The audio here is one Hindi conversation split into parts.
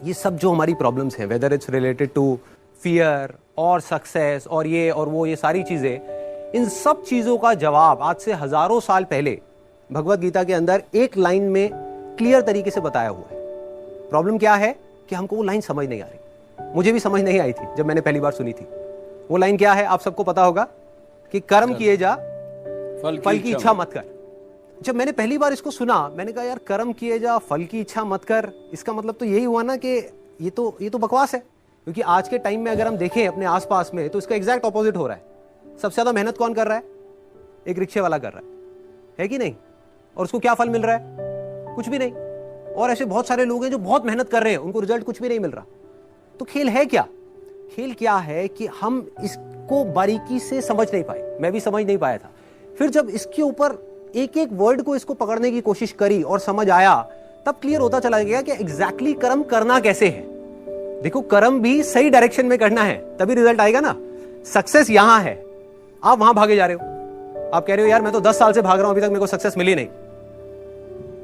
ये सब जो हमारी प्रॉब्लम्स हैं, whether it's related to fear और सक्सेस और ये और वो, ये सारी चीजें, इन सब चीजों का जवाब आज से हजारों साल पहले भगवत गीता के अंदर एक लाइन में क्लियर तरीके से बताया हुआ है। प्रॉब्लम क्या है कि हमको वो लाइन समझ नहीं आ रही। मुझे भी समझ नहीं आई थी जब मैंने पहली बार सुनी थी। वो लाइन क्या है, आप सबको पता होगा कि कर्म किए जा, फल की इच्छा मत कर। जब मैंने पहली बार इसको सुना, मैंने कहा यार कर्म किए जा, फल की इच्छा मत कर, इसका मतलब तो यही हुआ ना कि ये तो बकवास है। क्योंकि आज के टाइम में अगर हम देखें अपने आसपास में, तो इसका एग्जैक्ट ऑपोजिट हो रहा है। सबसे ज्यादा मेहनत कौन कर रहा है? एक रिक्शे वाला कर रहा है कि नहीं? और उसको क्या फल मिल रहा है? कुछ भी नहीं। और ऐसे बहुत सारे लोग हैं जो बहुत मेहनत कर रहे हैं, उनको रिजल्ट कुछ भी नहीं मिल रहा। तो खेल है क्या? खेल क्या है कि हम इसको बारीकी से समझ नहीं पाए। मैं भी समझ नहीं पाया था। फिर जब इसके ऊपर एक एक वर्ड को इसको पकड़ने की कोशिश करी और समझ आया, तब क्लियर होता चला गया कि एग्जैक्टली कर्म करना कैसे है। देखो, कर्म भी सही डायरेक्शन में करना है, तभी रिजल्ट आएगा ना। सक्सेस यहां है, आप वहां भागे जा रहे हो। आप कह रहे हो यार मैं तो 10 साल से भाग रहा हूं, अभी तक मेरे को सक्सेस मिली नहीं।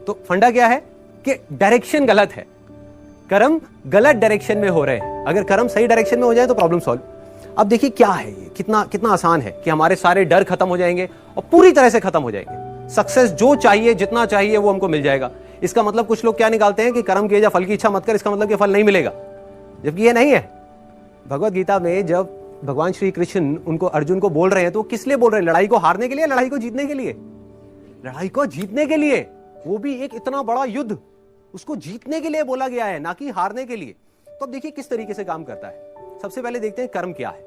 तो फंडा क्या है कि डायरेक्शन गलत है। कर्म गलत डायरेक्शन में हो रहे हैं। अगर कर्म सही डायरेक्शन में हो जाए तो प्रॉब्लम सॉल्व। अब देखिए क्या है ये, कितना आसान है कि हमारे सारे डर खत्म हो जाएंगे और पूरी तरह से खत्म हो जाएंगे। सक्सेस जो चाहिए, जितना चाहिए वो हमको मिल जाएगा। इसका मतलब कुछ लोग क्या निकालते हैं कि कर्म किए जा, फल की इच्छा मत कर, इसका मतलब कि फल नहीं मिलेगा, जबकि ये नहीं है। भगवत गीता में जब भगवान श्री कृष्ण उनको, अर्जुन को बोल रहे हैं, तो किस लिए बोल रहे हैं? लड़ाई को हारने के लिए, लड़ाई को जीतने के लिए? लड़ाई को जीतने के लिए। वो भी एक इतना बड़ा युद्ध, उसको जीतने के लिए बोला गया है, ना कि हारने के लिए। तो अब देखिए किस तरीके से काम करता है। सबसे पहले देखते हैं कर्म क्या है।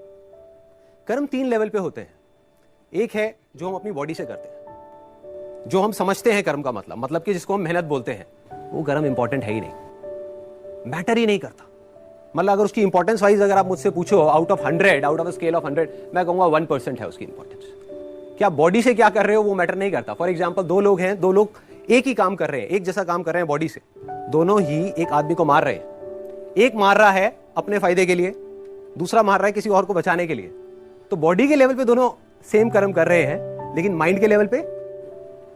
कर्म 3 लेवल पे होते हैं। एक है जो हम अपनी बॉडी से करते हैं, जो हम समझते हैं कर्म का मतलब कि जिसको हम मेहनत बोलते हैं। वो कर्म इंपॉर्टेंट है ही नहीं, मैटर ही नहीं करता। मतलब अगर उसकी इंपॉर्टेंस वाइज अगर आप मुझसे पूछो, out of 100, out of a scale of 100, मैं कहूंगा 1% है उसकी इंपॉर्टेंस। क्या बॉडी से क्या कर रहे हो वो मैटर नहीं करता। फॉर एग्जाम्पल, 2 लोग हैं, 2 लोग एक ही काम कर रहे हैं, एक जैसा काम कर रहे हैं बॉडी से, दोनों ही एक आदमी को मार रहे हैं। एक मार रहा है अपने फायदे के लिए, दूसरा मार रहा है किसी और को बचाने के लिए। तो बॉडी के लेवल पे दोनों सेम कर्म कर रहे हैं, लेकिन माइंड के लेवल पे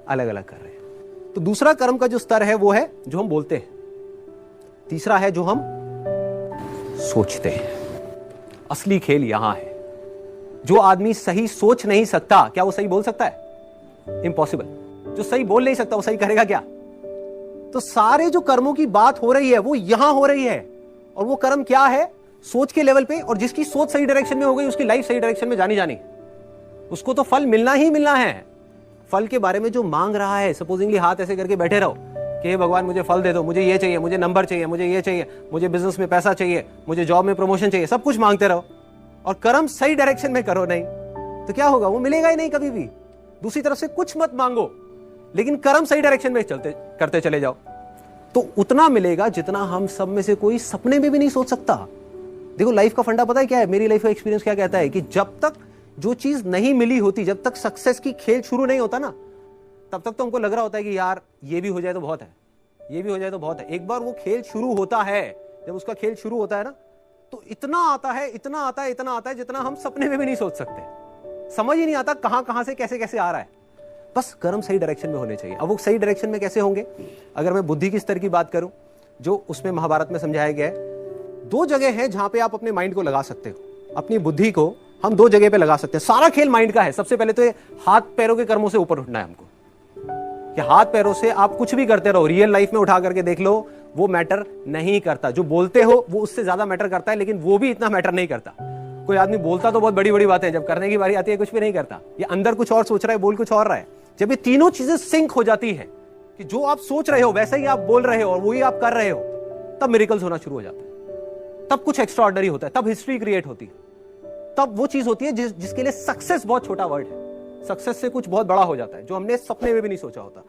अलग अलग कर रहे हैं। तो दूसरा कर्म का जो स्तर है वो है जो हम बोलते हैं। तीसरा है जो हम सोचते हैं। असली खेल यहां है। जो आदमी सही सोच नहीं सकता, क्या वो सही बोल सकता है? इम्पॉसिबल। जो सही बोल नहीं सकता वो सही करेगा क्या? तो सारे जो कर्मों की बात हो रही है वो यहां हो रही है। और वो कर्म क्या है? सोच के लेवल पे। और जिसकी सोच सही डायरेक्शन में हो गई, उसकी लाइफ सही डायरेक्शन में जानी, उसको तो फल मिलना ही मिलना है। फल के बारे में जो मांग रहा है, सपोजिंगली हाथ ऐसे करके बैठे रहो कि हे भगवान मुझे फल दे दो, मुझे ये चाहिए, मुझे नंबर चाहिए, मुझे ये चाहिए, मुझे बिजनेस में पैसा चाहिए, मुझे जॉब में प्रमोशन चाहिए, सब कुछ मांगते रहो और कर्म सही डायरेक्शन में करो नहीं, तो क्या होगा? वो मिलेगा ही नहीं कभी भी। दूसरी तरफ से कुछ मत मांगो, लेकिन कर्म सही डायरेक्शन में करते चले जाओ, तो उतना मिलेगा जितना हम सब में से कोई सपने में भी नहीं सोच सकता। देखो, लाइफ का फंडा पता है क्या है? मेरी लाइफ का एक्सपीरियंस क्या कहता है कि जब तक जो चीज नहीं मिली होती, जब तक सक्सेस की खेल शुरू नहीं होता ना, तब तक तो हमको लग रहा होता है कि यार ये भी हो जाए तो बहुत है, ये भी हो जाए तो बहुत है। एक बार वो खेल शुरू होता है, जब उसका खेल शुरू होता है ना, तो इतना आता है, इतना आता है, इतना आता है जितना हम सपने में भी नहीं सोच सकते। समझ ही नहीं आता कहां से कैसे कैसे आ रहा है। बस कर्म सही डायरेक्शन में होने चाहिए। अब वो सही डायरेक्शन में कैसे होंगे? अगर मैं बुद्धि की स्तर की बात करूं, जो उसमें महाभारत में समझाया गया है, 2 जगह है जहां पे आप अपने माइंड को लगा सकते हो। अपनी बुद्धि को हम 2 जगह पे लगा सकते हैं। सारा खेल माइंड का है। सबसे पहले तो ये हाथ पैरों के कर्मों से ऊपर उठना है हमको, कि हाथ पैरों से आप कुछ भी करते रहो, रियल लाइफ में उठा करके देख लो, वो मैटर नहीं करता। जो बोलते हो वो उससे ज्यादा मैटर करता है, लेकिन वो भी इतना मैटर नहीं करता। कोई आदमी बोलता तो बहुत बड़ी बड़ी बातें, जब करने की बारी आती है कुछ भी नहीं करता। ये अंदर कुछ और सोच रहा है, बोल कुछ और रहा है। जब ये तीनों चीजें सिंक हो जाती है कि जो आप सोच रहे हो वैसा ही आप बोल रहे हो और वही आप कर रहे हो, तब मिरेकल्स होना शुरू हो जाता है। तब कुछ एक्स्ट्राऑर्डिनरी होता है, तब हिस्ट्री क्रिएट होती है, तब वो चीज होती है जिसके लिए सक्सेस बहुत छोटा वर्ड है। सक्सेस से कुछ बहुत बड़ा हो जाता है जो हमने सपने में भी नहीं सोचा होता।